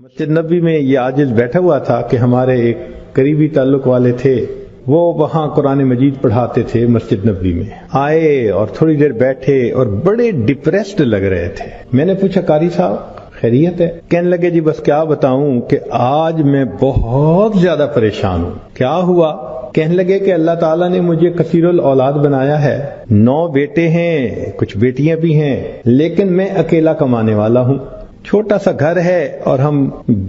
مسجد نبی میں یہ عاجز بیٹھا ہوا تھا کہ ہمارے ایک قریبی تعلق والے تھے، وہ وہاں قرآن مجید پڑھاتے تھے مسجد نبی میں. آئے اور تھوڑی دیر بیٹھے اور بڑے ڈپریسڈ لگ رہے تھے. میں نے پوچھا قاری صاحب خیریت ہے؟ کہنے لگے جی بس کیا بتاؤں کہ آج میں بہت زیادہ پریشان ہوں. کیا ہوا؟ کہنے لگے کہ اللہ تعالیٰ نے مجھے کثیر الاولاد بنایا ہے، 9 بیٹے ہیں، کچھ بیٹیاں بھی ہیں، لیکن میں اکیلا کمانے والا ہوں. چھوٹا سا گھر ہے اور ہم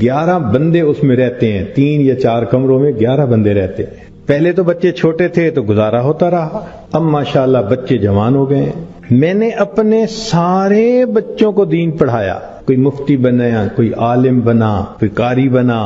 11 بندے اس میں رہتے ہیں، 3 یا 4 کمروں میں 11 بندے رہتے ہیں. پہلے تو بچے چھوٹے تھے تو گزارا ہوتا رہا، اب ماشاءاللہ بچے جوان ہو گئے ہیں. میں نے اپنے سارے بچوں کو دین پڑھایا، کوئی مفتی بنا، کوئی عالم بنا، کوئی قاری بنا،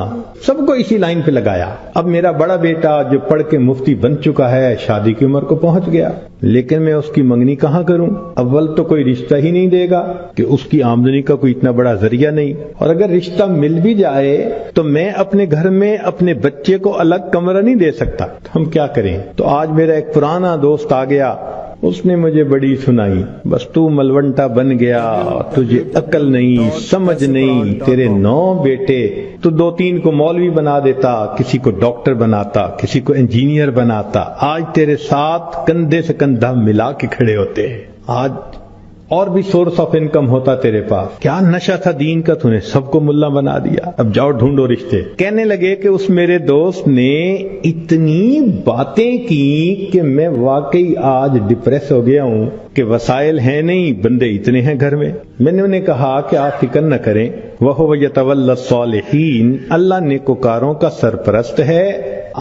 سب کو اسی لائن پہ لگایا. اب میرا بڑا بیٹا جو پڑھ کے مفتی بن چکا ہے شادی کی عمر کو پہنچ گیا، لیکن میں اس کی منگنی کہاں کروں؟ اول تو کوئی رشتہ ہی نہیں دے گا کہ اس کی آمدنی کا کوئی اتنا بڑا ذریعہ نہیں، اور اگر رشتہ مل بھی جائے تو میں اپنے گھر میں اپنے بچے کو الگ کمرہ نہیں دے سکتا. ہم کیا کریں؟ تو آج میرا ایک پرانا دوست آ گیا، اس نے مجھے بڑی سنائی، بس تو ملونٹا بن گیا، تجھے عقل نہیں، سمجھ نہیں، تیرے 9 بیٹے، تو 2-3 کو مولوی بنا دیتا، کسی کو ڈاکٹر بناتا، کسی کو انجینئر بناتا. آج تیرے ساتھ کندھے سے کندھا ملا کے کھڑے ہوتے ہیں. آج اور بھی سورس آف انکم ہوتا تیرے پاس. کیا نشہ تھا دین کا، تو نے سب کو ملا بنا دیا، اب جاؤ ڈھونڈو رشتے. کہنے لگے کہ اس میرے دوست نے اتنی باتیں کی کہ میں واقعی آج ڈپریس ہو گیا ہوں کہ وسائل ہیں نہیں، بندے اتنے ہیں گھر میں. میں نے انہیں کہا کہ آپ فکر نہ کریں، وَهُوَ يَتَوَلَّى الصَّالِحِينَ، اللہ نیکوکاروں کا سرپرست ہے،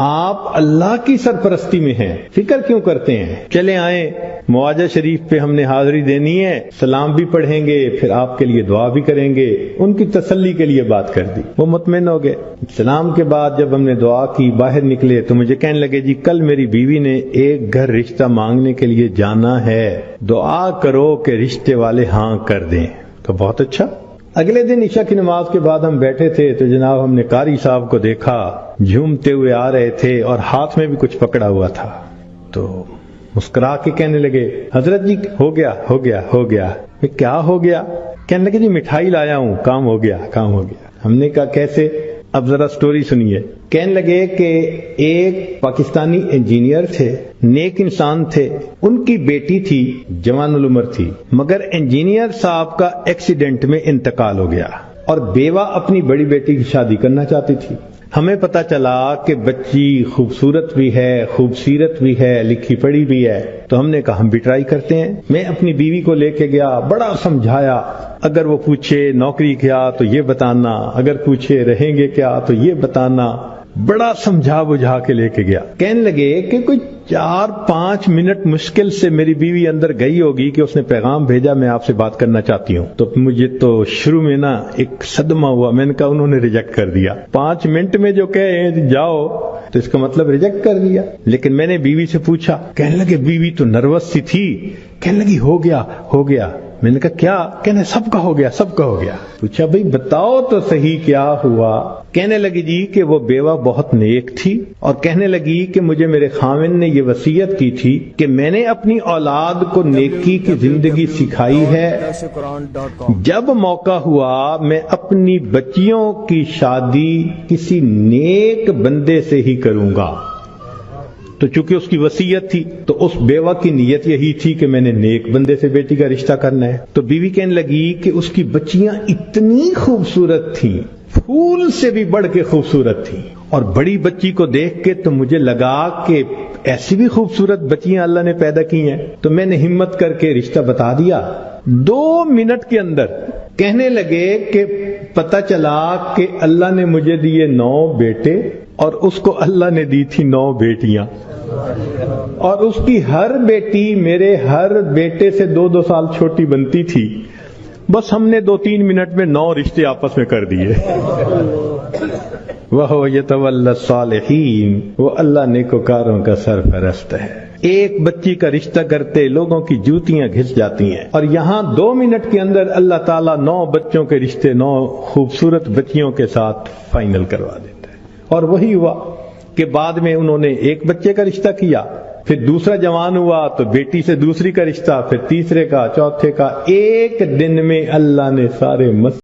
آپ اللہ کی سرپرستی میں ہیں، فکر کیوں کرتے ہیں؟ چلے آئیں، مواجہ شریف پہ ہم نے حاضری دینی ہے، سلام بھی پڑھیں گے، پھر آپ کے لیے دعا بھی کریں گے. ان کی تسلی کے لیے بات کر دی، وہ مطمئن ہو گئے. سلام کے بعد جب ہم نے دعا کی باہر نکلے تو مجھے کہنے لگے جی کل میری بیوی نے ایک گھر رشتہ مانگنے کے لیے جانا ہے، دعا کرو کہ رشتے والے ہاں کر دیں. تو بہت اچھا. اگلے دن عشاء کی نماز کے بعد ہم بیٹھے تھے تو جناب ہم نے قاری صاحب کو دیکھا، جھومتے ہوئے آ رہے تھے اور ہاتھ میں بھی کچھ پکڑا ہوا تھا. تو مسکرا کے کہنے لگے حضرت جی ہو گیا ہو گیا ہو گیا. کیا ہو گیا؟ کہنے لگے جی مٹھائی لایا ہوں، کام ہو گیا کام ہو گیا. ہم نے کہا کیسے؟ اب ذرا سٹوری سنیے. کہنے لگے کہ ایک پاکستانی انجینئر تھے، نیک انسان تھے، ان کی بیٹی تھی، جوان العمر تھی، مگر انجینئر صاحب کا ایکسیڈنٹ میں انتقال ہو گیا اور بیوہ اپنی بڑی بیٹی کی شادی کرنا چاہتی تھی. ہمیں پتا چلا کہ بچی خوبصورت بھی ہے، خوبصیرت بھی ہے، لکھی پڑھی بھی ہے، تو ہم نے کہا ہم بھی ٹرائی کرتے ہیں. میں اپنی بیوی کو لے کے گیا، بڑا سمجھایا، اگر وہ پوچھے نوکری کیا تو یہ بتانا، اگر پوچھے رہیں گے کیا تو یہ بتانا، بڑا سمجھا بجھا کے لے کے گیا. کہنے لگے کہ کوئی 4-5 منٹ مشکل سے میری بیوی اندر گئی ہوگی کہ اس نے پیغام بھیجا میں آپ سے بات کرنا چاہتی ہوں. تو مجھے تو شروع میں نا ایک صدمہ ہوا. میں نے کہا انہوں نے ریجیکٹ کر دیا. 5 منٹ میں جو کہے جاؤ تو اس کا مطلب ریجیکٹ کر دیا. لیکن میں نے بیوی سے پوچھا، کہنے لگے بیوی تو نروس سی تھی، کہنے لگی ہو گیا ہو گیا. میں نے کہا کیا؟ کہنے سب کا ہو گیا سب کا ہو گیا. پوچھا بھئی بتاؤ تو صحیح کیا ہوا؟ کہنے لگی جی کہ وہ بیوہ بہت نیک تھی اور کہنے لگی کہ مجھے میرے خاوند نے یہ وصیت کی تھی کہ میں نے اپنی اولاد کو نیکی کی زندگی سکھائی ہے، جب موقع ہوا میں اپنی بچیوں کی شادی کسی نیک بندے سے ہی کروں گا. تو چونکہ اس کی وصیت تھی تو اس بیوہ کی نیت یہی تھی کہ میں نے نیک بندے سے بیٹی کا رشتہ کرنا ہے. تو بیوی کہنے لگی کہ اس کی بچیاں اتنی خوبصورت تھیں، پھول سے بھی بڑھ کے خوبصورت تھیں، اور بڑی بچی کو دیکھ کے تو مجھے لگا کہ ایسی بھی خوبصورت بچیاں اللہ نے پیدا کی ہیں. تو میں نے ہمت کر کے رشتہ بتا دیا. 2 منٹ کے اندر کہنے لگے کہ پتہ چلا کہ اللہ نے مجھے دیے 9 بیٹے اور اس کو اللہ نے دی تھی 9 بیٹیاں، اور اس کی ہر بیٹی میرے ہر بیٹے سے 2-2 سال چھوٹی بنتی تھی. بس ہم نے 2-3 منٹ میں 9 رشتے آپس میں کر دیے. وَهُوَ يَتَوَلَّى الصَّالِحِينَ، وہ اللہ نیکوکاروں کا سرپرست ہے. ایک بچی کا رشتہ کرتے لوگوں کی جوتیاں گھس جاتی ہیں، اور یہاں 2 منٹ کے اندر اللہ تعالیٰ 9 بچوں کے رشتے 9 خوبصورت بچیوں کے ساتھ فائنل کروا دیتا ہے. اور وہی ہوا کہ بعد میں انہوں نے ایک بچے کا رشتہ کیا، پھر دوسرا جوان ہوا تو بیٹی سے دوسری کا رشتہ، پھر تیسرے کا، چوتھے کا. ایک دن میں اللہ نے سارے